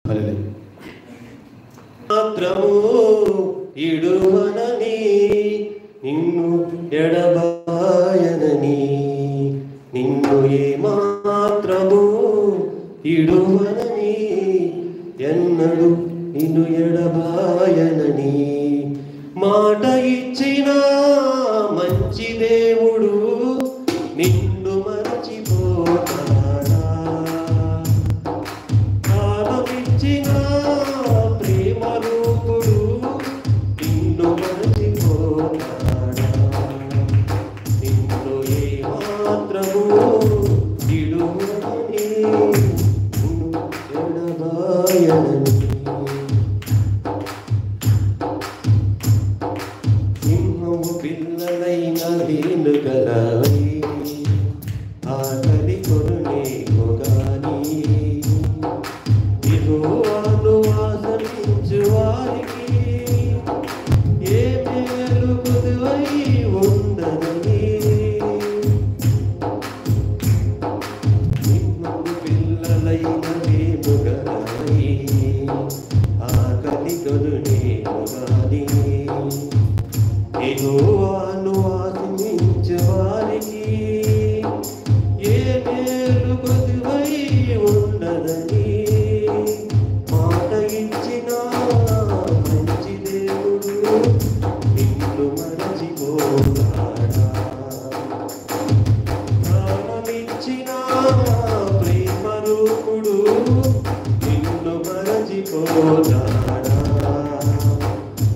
హల్లెలూయా. మాత్రము ఇడువనని నిన్ను ఎడబాయనని, నిన్ను ఏ మాత్రము ఇడువనని ఎన్నడు నిన్ను ఎడబాయనని మాట ఇచ్చిన మంచి దేవుడు నిన్ను మరచిపోతాడా? కాలమిచ్చిన ప్రేమ రూపుడు నిన్ను మరచిపోతాడా? నిన్ను ఏ మాత్రము విడువనని నిన్ను ఎడబాయనని. సింహము పిల్లలైన వేణుగలవై ఆకలి కొరునేమో గాని యెహోవాను ఆశ్రయించు వారికి ఏ మేలు కొదువై ఉండదని. సింహము పిల్లలైన వేణుగలవై ఆకలి కొరునేమో గాని యెహోవాను ఆశ్రయించు వారికి ఏ మేలు కొదువై ఉండదని. మాట ఇచ్చిన మంచి దేవుడు నిన్ను మరచిపోతాడా? ప్రాణమిచ్చిన ప్రేమ రూపుడు నిన్ను మరచిపోతాడా?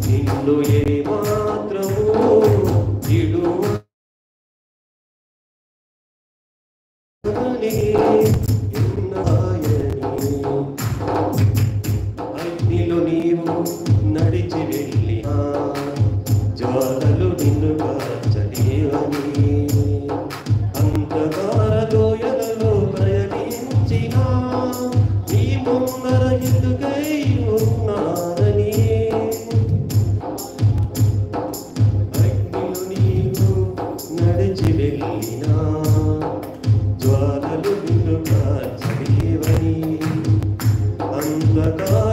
నిన్ను ఏ మాత్రము ఇడువనని అగ్నిలో నీవు నడిచి వెళ్ళినా జ్వాలలు నిన్ను కాల్చలేవని, అంధకార లోయలలో ప్రయాణించినా నీ ముందర ఎందుకై ఉన్నారని. అగ్నిలో నీవు నడిచి వెళ్ళినా జ్వాలలు నిన్ను కాల్చలేవని, అంధకార